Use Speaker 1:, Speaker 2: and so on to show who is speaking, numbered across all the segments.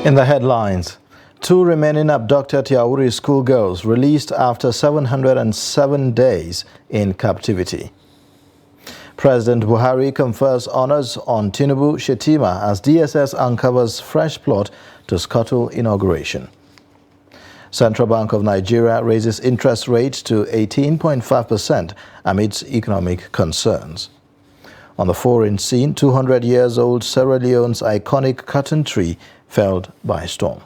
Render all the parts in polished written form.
Speaker 1: In the headlines, 2 remaining abducted Yauri schoolgirls released after 707 days in captivity. President Buhari confers honors on Tinubu Shettima as DSS uncovers fresh plot to scuttle inauguration. Central Bank of Nigeria raises interest rate to 18.5% amidst economic concerns. On the foreign scene, 200-year-old Sierra Leone's iconic cotton tree felled by storm.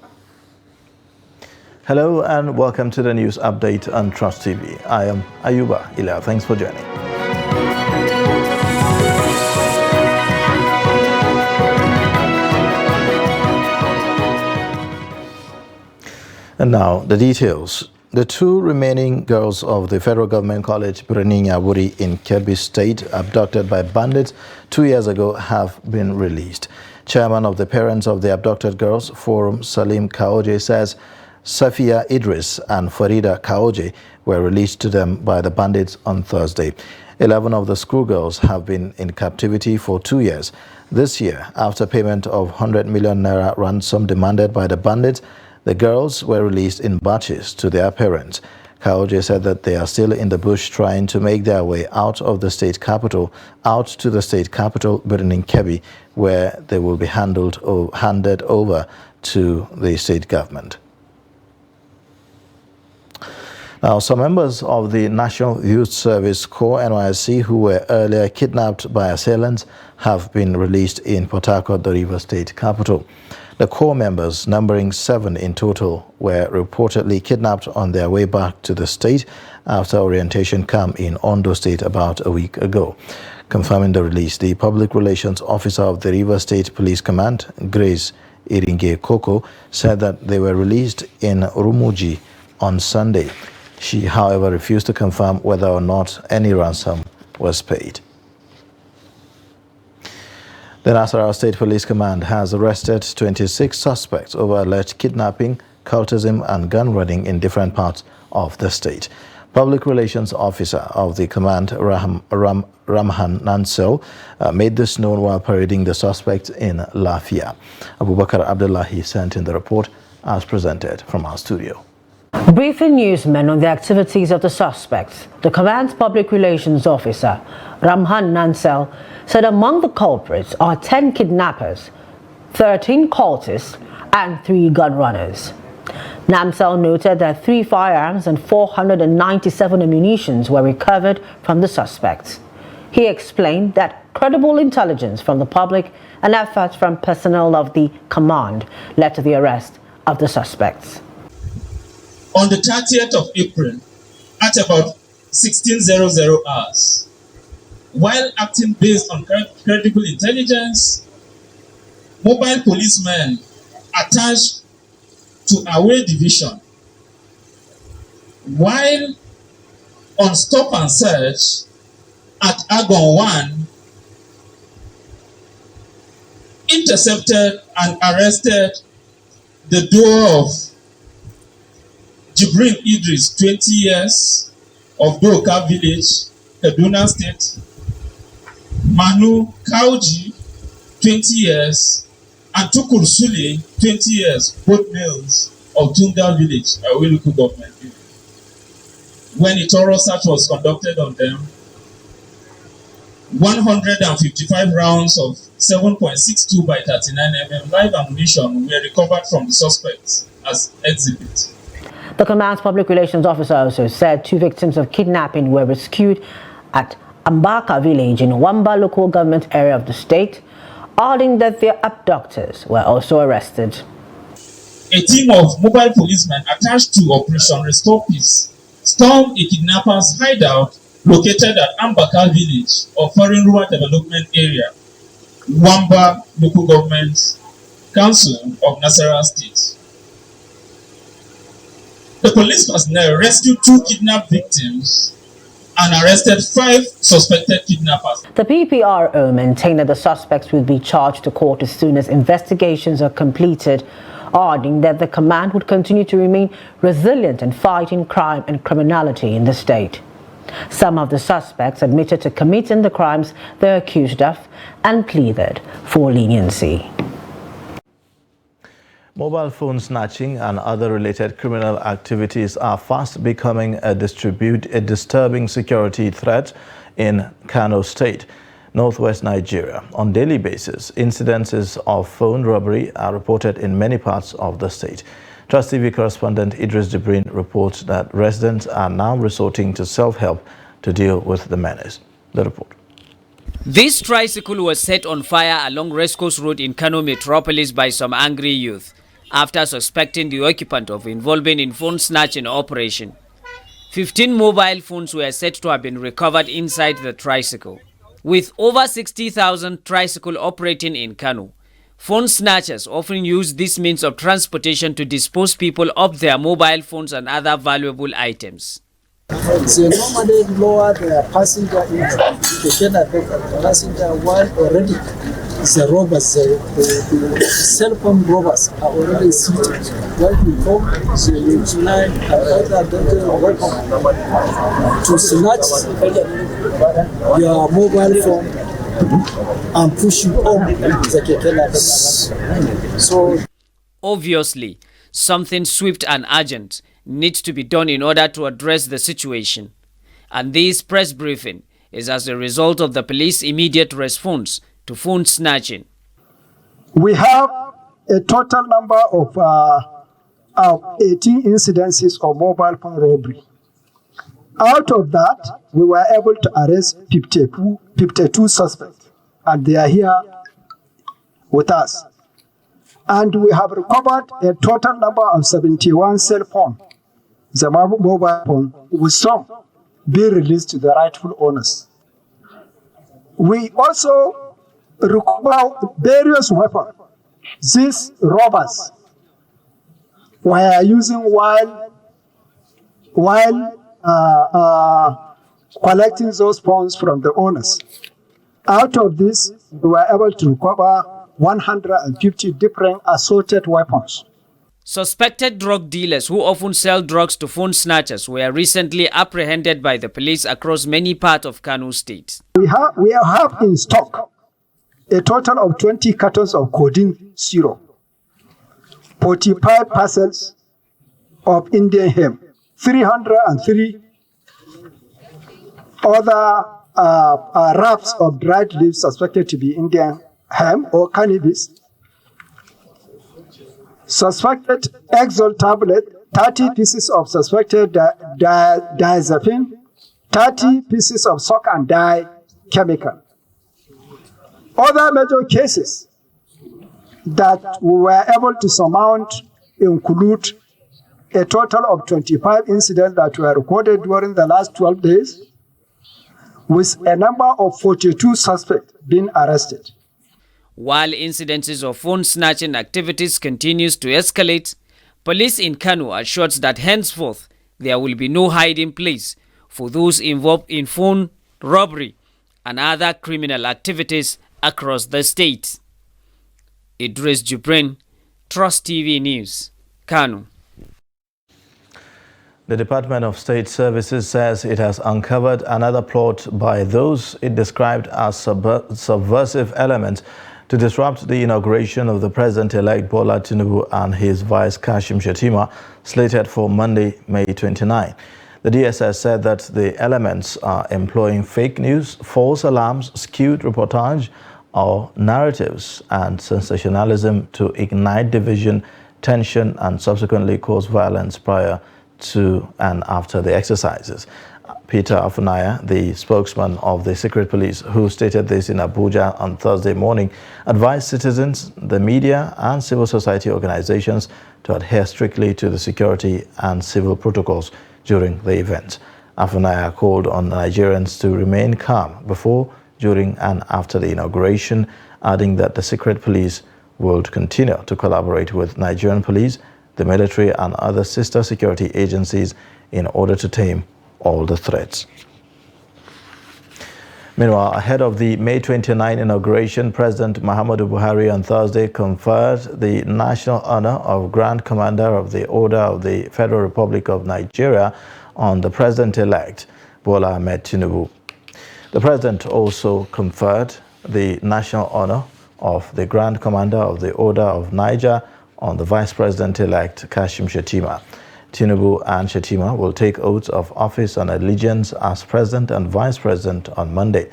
Speaker 1: Hello and welcome to the news update on Trust TV. I am Ayuba Ila. Thanks for joining. And now the details. The 2 remaining girls of the Federal Government College Birnin Yawuri in Kebbi State, abducted by bandits 2 years ago, have been released. Chairman of the Parents of the Abducted Girls Forum, Salim Kaoje, says Safia Idris and Farida Kaoje were released to them by the bandits on Thursday. 11 of the schoolgirls have been in captivity for 2 years. This year, after payment of 100 million naira ransom demanded by the bandits, the girls were released in batches to their parents. Kaoje said that they are still in the bush trying to make their way out of the state capital, Birnin Kebbi, where they will be handed over to the state government. Now, some members of the National Youth Service Corps (NYSC) who were earlier kidnapped by assailants have been released in Port Harcourt, the Rivers State capital. The Corps members, numbering 7 in total, were reportedly kidnapped on their way back to the state after orientation camp in Ondo State about a week ago. Confirming the release, the Public Relations Officer of the Rivers State Police Command, Grace Iringe Koko, said that they were released in Rumuji on Sunday. She, however, refused to confirm whether or not any ransom was paid. The Nasarawa State Police Command has arrested 26 suspects over alleged kidnapping, cultism and gun running in different parts of the state. Public Relations Officer of the command, Ramhan Nansel, made this known while parading the suspects in Lafia. Abubakar Abdullahi sent in the report as presented from our studio.
Speaker 2: Briefing newsmen on the activities of the suspects, the command's Public Relations Officer, Ramhan Nansel, said among the culprits are 10 kidnappers, 13 cultists, and 3 gun runners. Nansel noted that 3 firearms and 497 ammunitions were recovered from the suspects. He explained that credible intelligence from the public and efforts from personnel of the command led to the arrest of the suspects.
Speaker 3: On the 30th of April, at about 1600 hours, while acting based on credible intelligence, mobile policemen attached to Away Division, while on stop and search at Agon 1, intercepted and arrested the duo of Jibrin Idris, 20 years, of Doka Village, Kaduna State, Manu Kauji, 20 years, and Tukur Sule, 20 years, both males of Tunga Village, Away Local Government. When a thorough search was conducted on them, 155 rounds of 7.62 by 39 mm live ammunition were recovered from the suspects as exhibit.
Speaker 2: The command's Public Relations Officer also said 2 victims of kidnapping were rescued at Ambaka village in Wamba local government area of the state, adding that their abductors were also arrested.
Speaker 3: A team of mobile policemen attached to Operation Restore Peace stormed a kidnappers' hideout located at Ambaka village of Foreign Rural Development Area, Wamba Local Government Council of Nasarawa State. The police personnel rescued 2 kidnapped victims and arrested 5 suspected kidnappers.
Speaker 2: The PPRO maintained that the suspects will be charged to court as soon as investigations are completed, adding that the command would continue to remain resilient in fighting crime and criminality in the state. Some of the suspects admitted to committing the crimes they're accused of and pleaded for leniency.
Speaker 1: Mobile phone snatching and other related criminal activities are fast becoming a disturbing security threat in Kano State, northwest Nigeria. On a daily basis, incidences of phone robbery are reported in many parts of the state. Trust TV correspondent Idris Jibrin reports that residents are now resorting to self-help to deal with the menace. The report.
Speaker 4: This tricycle was set on fire along Rescourse Road in Kano Metropolis by some angry youth after suspecting the occupant of involving in phone snatching operation. 15 mobile phones were said to have been recovered inside the tricycle. With over 60,000 tricycles operating in Kano, phone snatchers often use this means of transportation to dispose people of their mobile phones and other valuable items.
Speaker 5: They normally lower the passenger into the passenger while already the robbers, the cell phone robbers are already seated. While you come, they will try another weapon to snatch your mobile phone and push you on the keke. So
Speaker 4: obviously, something swift and urgent needs to be done in order to address the situation. And this press briefing is as a result of the police immediate response to phone snatching.
Speaker 5: We have a total number of 18 incidences of mobile phone robbery. Out of that, we were able to arrest 52 suspects, and they are here with us. And we have recovered a total number of 71 cell phones, the mobile phone, with some being released to the rightful owners. We also recover various weapons these robbers were using while collecting those phones from the owners. Out of this, we were able to recover 150 different assorted weapons.
Speaker 4: Suspected drug dealers who often sell drugs to phone snatchers were recently apprehended by the police across many parts of Kano State.
Speaker 5: We have in stock a total of 20 cartons of codeine syrup, 45 parcels of Indian hemp, 303 other wraps of dried leaves suspected to be Indian hemp or cannabis, suspected Exol tablet, 30 pieces of suspected diazepam, 30 pieces of sock and dye chemical. Other major cases that we were able to surmount include a total of 25 incidents that were recorded during the last 12 days, with a number of 42 suspects being arrested.
Speaker 4: While incidences of phone snatching activities continues to escalate, police in Kano assured that henceforth there will be no hiding place for those involved in phone robbery and other criminal activities across the state. Idris Jibrin, Trust TV News, Kano.
Speaker 1: The Department of State Services says it has uncovered another plot by those it described as subversive elements to disrupt the inauguration of the President-elect Bola Tinubu and his vice Kashim Shettima, slated for Monday, May 29. The DSS said that the elements are employing fake news, false alarms, skewed reportage, or narratives and sensationalism to ignite division, tension, and subsequently cause violence prior to and after the exercises. Peter Afunaya, the spokesman of the Secret Police, who stated this in Abuja on Thursday morning, advised citizens, the media, and civil society organizations to adhere strictly to the security and civil protocols during the event. Afunaya called on Nigerians to remain calm before, during, and after the inauguration, adding that the Secret Police would continue to collaborate with Nigerian police, the military, and other sister security agencies in order to tame all the threats. Meanwhile, ahead of the May 29 inauguration, President Muhammadu Buhari on Thursday conferred the national honor of Grand Commander of the Order of the Federal Republic of Nigeria on the President-elect Bola Ahmed Tinubu. The President also conferred the national honor of the Grand Commander of the Order of Niger on the Vice President-elect Kashim Shettima. Tinubu and Shettima will take oaths of office and allegiance as President and Vice President on Monday.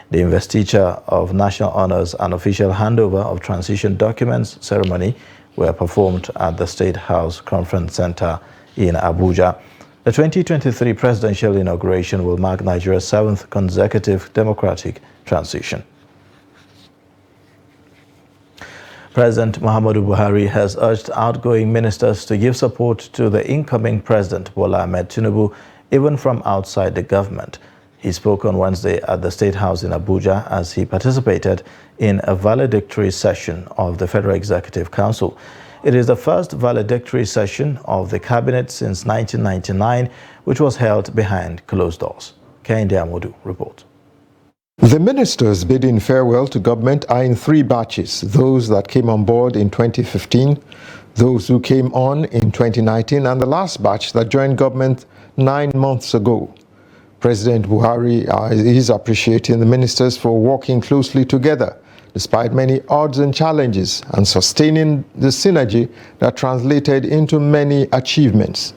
Speaker 1: The investiture of national honors and official handover of transition documents ceremony were performed at the State House Conference Center in Abuja. The 2023 presidential inauguration will mark Nigeria's 7th consecutive democratic transition. President Muhammadu Buhari has urged outgoing ministers to give support to the incoming President Bola Ahmed Tinubu, even from outside the government. He spoke on Wednesday at the State House in Abuja as he participated in a valedictory session of the Federal Executive Council. It is the first valedictory session of the cabinet since 1999, which was held behind closed doors. Kehinde Amodu reports.
Speaker 6: The ministers bidding farewell to government are in 3 batches: those that came on board in 2015, those who came on in 2019, and the last batch that joined government 9 months ago. President Buhari is appreciating the ministers for working closely together, despite many odds and challenges, and sustaining the synergy that translated into many achievements.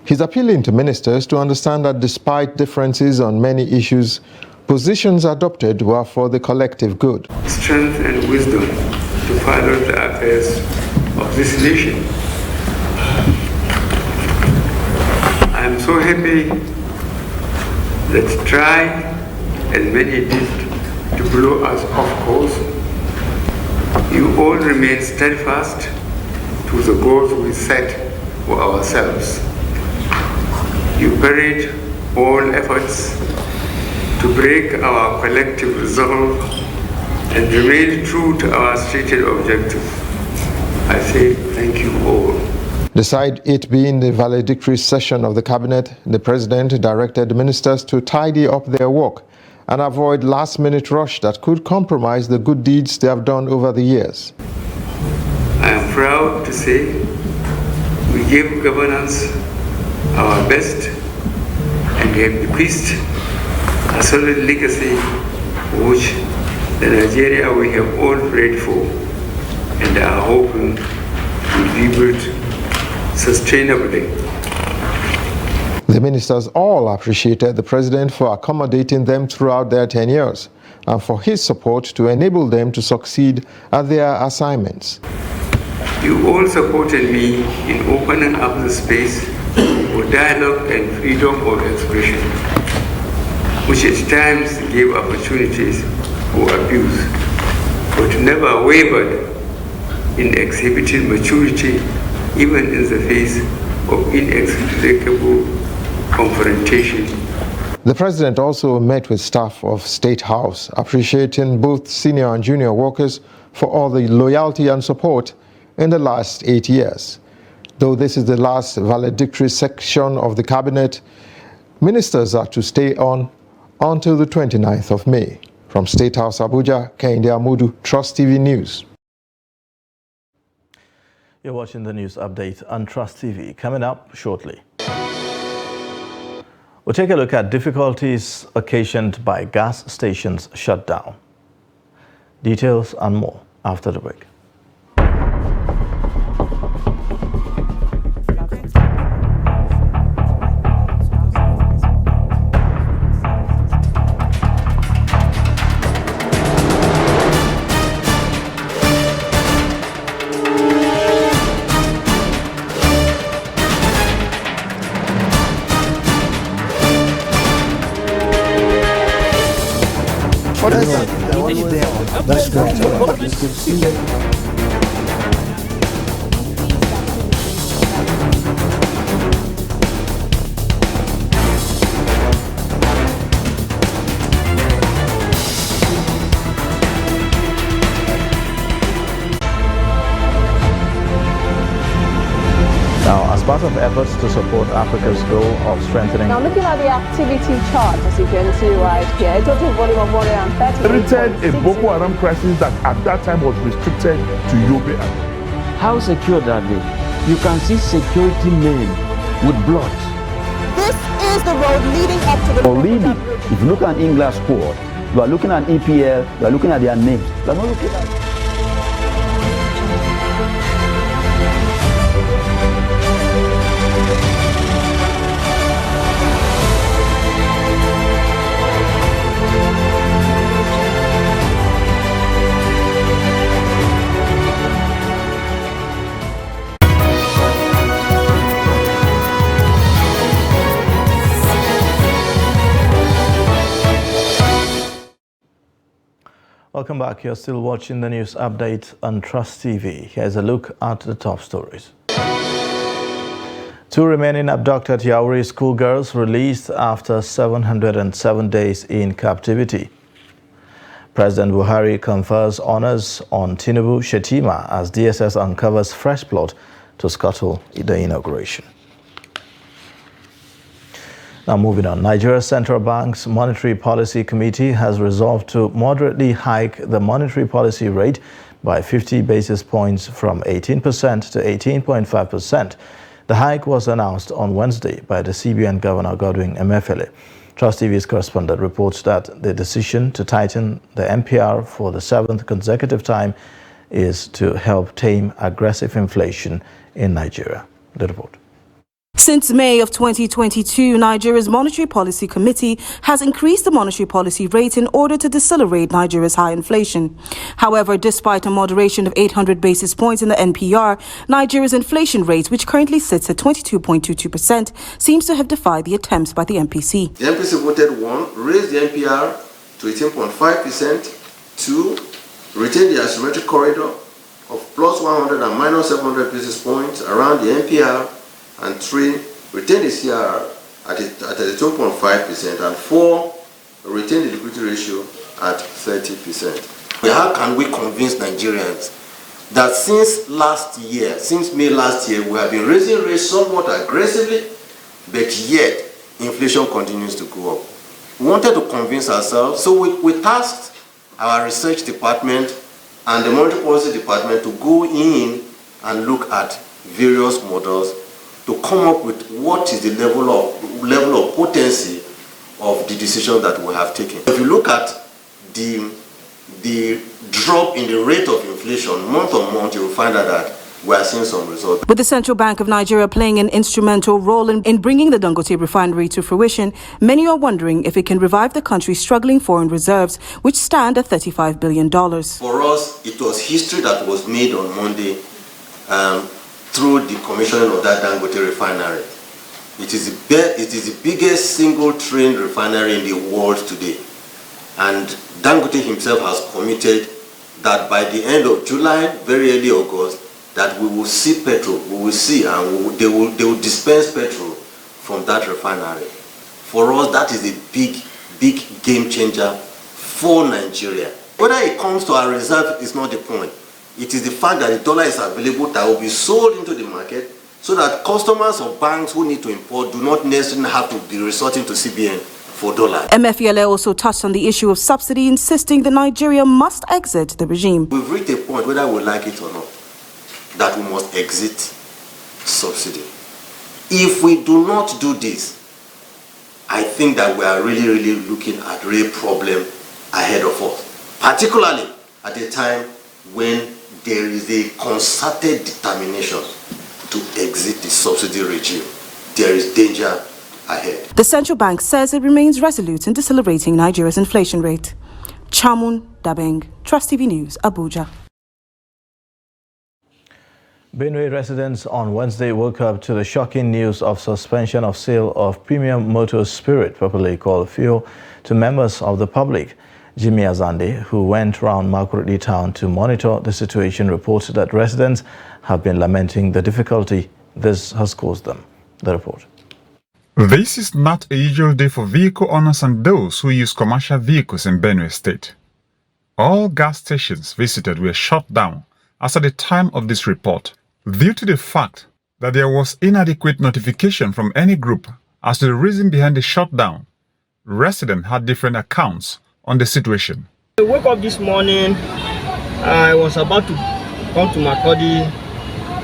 Speaker 6: He's appealing to ministers to understand that despite differences on many issues, positions adopted were for the collective good.
Speaker 7: Strength and wisdom to follow the affairs of this nation. I am so happy that try as many did to blow us off course, you all remain steadfast to the goals we set for ourselves. You buried all efforts to break our collective resolve and remain true to our stated objective. I say thank you all.
Speaker 6: Beside it being the valedictory session of the cabinet, the president directed the ministers to tidy up their work and avoid last-minute rush that could compromise the good deeds they have done over the years.
Speaker 7: I am proud to say we gave governance our best and have bequeathed a solid legacy which the Nigeria we have all prayed for and are hoping will be built sustainably.
Speaker 6: The ministers all appreciated the president for accommodating them throughout their tenures and for his support to enable them to succeed at their assignments.
Speaker 7: You all supported me in opening up the space for dialogue and freedom of expression, which at times gave opportunities for abuse, but never wavered in exhibiting maturity even in the face of inexplicable confrontation.
Speaker 6: The president also met with staff of State House, appreciating both senior and junior workers for all the loyalty and support in the last 8 years. Though this is the last valedictory section of the cabinet, ministers are to stay on until the 29th of May. From State House Abuja, Kehinde Amodu, Trust TV News.
Speaker 1: You're watching the news update on Trust TV. Coming up shortly, we'll take a look at difficulties occasioned by gas stations shutdown. Details and more after the break.
Speaker 8: That's great. It's good to see you.
Speaker 1: Now, as part of efforts to support Africa's goal of strengthening...
Speaker 9: Now, looking at the activity chart, as you can see right here, a total volume of 130.
Speaker 10: A Boko Haram crisis that at that time was restricted to Yobe.
Speaker 11: How secured are they? You can see security men with blood.
Speaker 9: This is the road leading up to the...
Speaker 11: Already, if you look at English squad, you are looking at EPL, you are looking at their names. You are not looking at...
Speaker 1: welcome back. You're still watching the news update on Trust TV. Here's a look at the top stories. 2 remaining abducted Yauri schoolgirls released after 707 days in captivity. President Buhari confers honors on Tinubu Shetima as DSS uncovers fresh plot to scuttle the inauguration. Now moving on, Nigeria's Central Bank's Monetary Policy Committee has resolved to moderately hike the monetary policy rate by 50 basis points from 18% to 18.5%. The hike was announced on Wednesday by the CBN Governor Godwin Emefiele. Trust TV's correspondent reports that the decision to tighten the MPR for the 7th consecutive time is to help tame aggressive inflation in Nigeria. The report.
Speaker 12: Since May of 2022, Nigeria's Monetary Policy Committee has increased the monetary policy rate in order to decelerate Nigeria's high inflation. However, despite a moderation of 800 basis points in the NPR, Nigeria's inflation rate, which currently sits at 22.22%, seems to have defied the attempts by the MPC.
Speaker 13: The MPC voted 1, raise the NPR to 18.5%, 2, retain the asymmetric corridor of plus 100 and minus 700 basis points around the NPR, and 3, retain the CR at 2.5%, and 4, retain the liquidity ratio at 30%. How can we convince Nigerians that since May last year, we have been raising rates somewhat aggressively, but yet inflation continues to go up? We wanted to convince ourselves, so we tasked our research department and the monetary policy department to go in and look at various models to come up with what is the level of potency of the decision that we have taken. If you look at the drop in the rate of inflation month on month, you will find out that we are seeing some results.
Speaker 12: With the Central Bank of Nigeria playing an instrumental role in bringing the Dangote refinery to fruition, many are wondering if it can revive the country's struggling foreign reserves, which stand at $35 billion.
Speaker 13: For us, it was history that was made on Monday through the commissioning of that Dangote refinery. It is the biggest single train refinery in the world today. And Dangote himself has committed that by the end of July, very early August, that we will see petrol, they will dispense petrol from that refinery. For us, that is a big game changer for Nigeria. Whether it comes to our reserve is not the point. It is the fact that the dollar is available that will be sold into the market so that customers of banks who need to import do not necessarily have to be resorting to CBN for dollars.
Speaker 12: Emefiele also touched on the issue of subsidy, insisting that Nigeria must exit the regime.
Speaker 13: We've reached a point, whether we like it or not, that we must exit subsidy. If we do not do this, I think that we are really looking at real problem ahead of us, particularly at a time when there is a concerted determination to exit the subsidy regime. There is danger ahead.
Speaker 12: The central bank says it remains resolute in decelerating Nigeria's inflation rate. Chamun Dabeng, Trust TV News, Abuja.
Speaker 1: Benue residents on Wednesday woke up to the shocking news of suspension of sale of premium motor spirit, popularly called fuel, to members of the public. Jimmy Azande, who went round Makurdi town to monitor the situation, reported that residents have been lamenting the difficulty this has caused them. The report.
Speaker 14: This is not a usual day for vehicle owners and those who use commercial vehicles in Benue State. All gas stations visited were shut down as at the time of this report, due to the fact that there was inadequate notification from any group as to the reason behind the shutdown. Residents had different accounts on the situation.
Speaker 15: I woke up this morning, I was about to come to Makurdi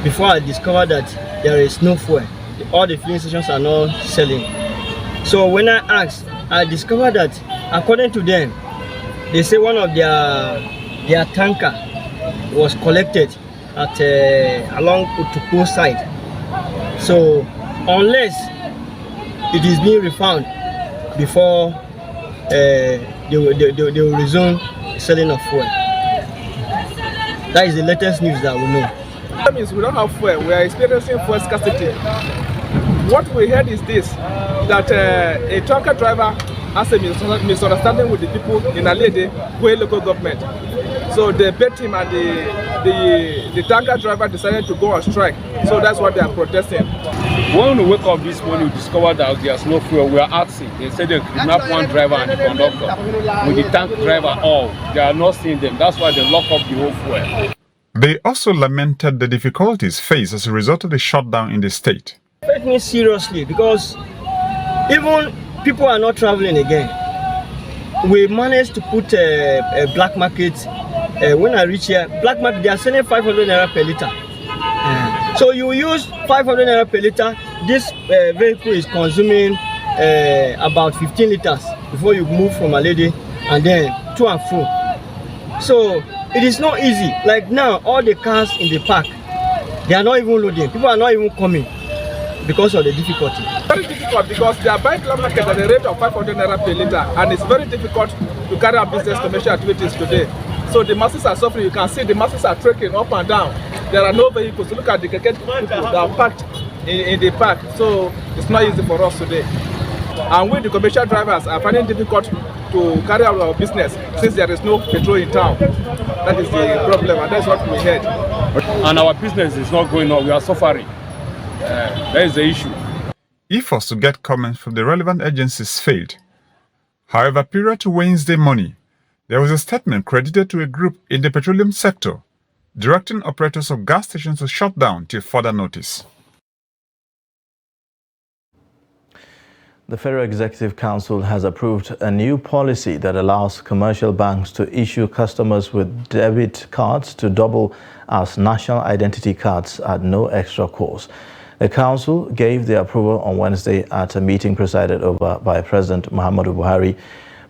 Speaker 15: before I discovered that there is no fuel. All the filling stations are not selling. So when I asked, I discovered that according to them, they say one of their tanker was collected at along Utuku side. So unless it is being refound before they will resume selling of fuel. That is the latest news that we know.
Speaker 16: That means we don't have fuel. We are experiencing fuel scarcity. What we heard is this, that a tanker driver has a misunderstanding with the people in Alede, Gwe local government. So they beat him, and the tanker driver decided to go on strike. So that's what they are protesting.
Speaker 17: When we wake up this morning, we discovered that there's no fuel. We are asking. They said they kidnapped one driver and the conductor. With the tank driver off, they are not seeing them. That's why they lock up the whole fuel.
Speaker 14: They also lamented the difficulties faced as a result of the shutdown in the state.
Speaker 15: It affects me seriously because even people are not traveling again. We managed to put a black market. When I reach here, black market, they are selling 500 naira per liter. So you use 500 naira per liter. This vehicle is consuming about 15 liters before you move from a lady and then to and fro. So it is not easy. Like now, all the cars in the park, they are not even loading. People are not even coming because of the difficulty.
Speaker 16: Very difficult because they are buying black market at the rate of 500 naira per liter, and it's very difficult to carry out business commercial activities today. So the masses are suffering. You can see the masses are trekking up and down. There are no vehicles. Look at the people that are packed in the park. So it's not easy for us today. And we, the commercial drivers, are finding it difficult to carry out our business since there is no petrol in town. That is the problem, and that's what we heard.
Speaker 17: And our business is not going on. We are suffering. That is the issue.
Speaker 14: Efforts to get comments from the relevant agencies failed. However, prior to Wednesday morning, there was a statement credited to a group in the petroleum sector directing operators of gas stations to shut down till further notice.
Speaker 1: The Federal Executive Council has approved a new policy that allows commercial banks to issue customers with debit cards to double as national identity cards at no extra cost. The Council gave the approval on Wednesday at a meeting presided over by President Muhammadu Buhari.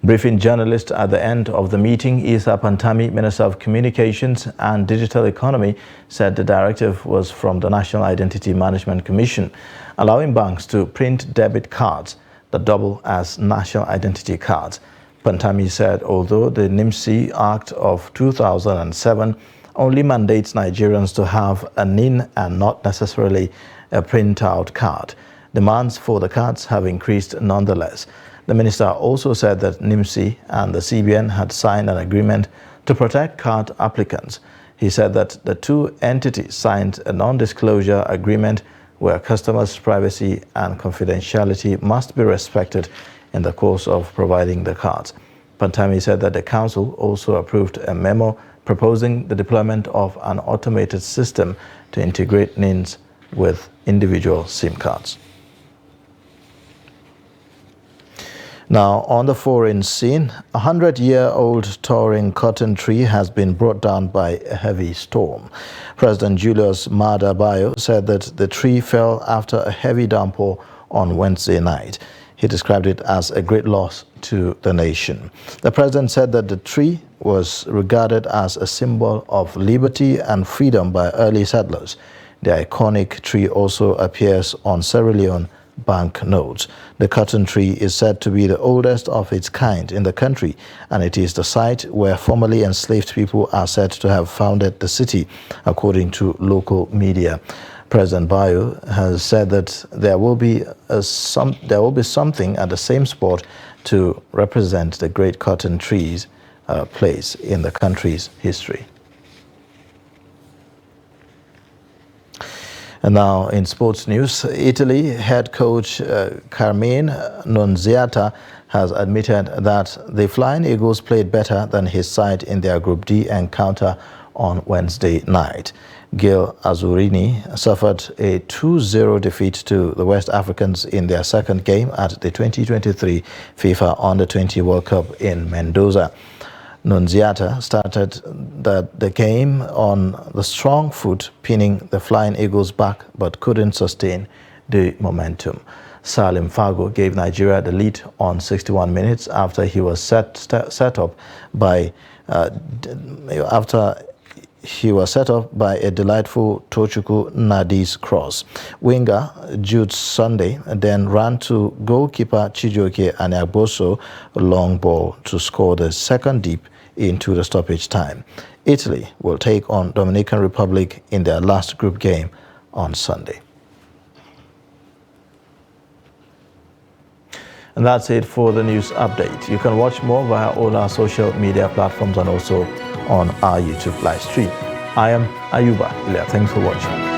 Speaker 1: Briefing journalists at the end of the meeting, Isa Pantami, Minister of Communications and Digital Economy, said the directive was from the National Identity Management Commission, allowing banks to print debit cards that double as national identity cards. Pantami said although the NIMC Act of 2007 only mandates Nigerians to have a NIN and not necessarily a printout card, demands for the cards have increased nonetheless. The minister also said that NIMC and the CBN had signed an agreement to protect card applicants. He said that the two entities signed a non-disclosure agreement where customers' privacy and confidentiality must be respected in the course of providing the cards. Pantami said that the council also approved a memo proposing the deployment of an automated system to integrate NINs with individual SIM cards. Now, on the foreign scene, a 100-year-old towering cotton tree has been brought down by a heavy storm. President Julius Maada Bio said that the tree fell after a heavy downpour on Wednesday night. He described it as a great loss to the nation. The president said that the tree was regarded as a symbol of liberty and freedom by early settlers. The iconic tree also appears on Sierra Leone banknotes. The cotton tree is said to be the oldest of its kind in the country, and it is the site where formerly enslaved people are said to have founded the city, according to local media. President Bio has said that there will be something at the same spot to represent the great cotton tree's place in the country's history. And now in sports news, Italy head coach Carmine Nunziata has admitted that the Flying Eagles played better than his side in their Group D encounter on Wednesday night. Gil Azurini suffered a 2-0 defeat to the West Africans in their second game at the 2023 FIFA Under-20 World Cup in Mendoza. Nunziata started the game on the strong foot, pinning the Flying Eagles back, but couldn't sustain the momentum. Salim Fago gave Nigeria the lead on 61 minutes after he was set up by a delightful Tochukwu Nadi's cross. Winger Jude Sunday then ran to goalkeeper Chijioke Anyagboso long ball to score the second deep into the stoppage time. Italy will take on Dominican Republic in their last group game on Sunday. And that's it for the news update. You can watch more via all our social media platforms and also on our YouTube live stream. I am Ayuba Ilya. Thanks for watching.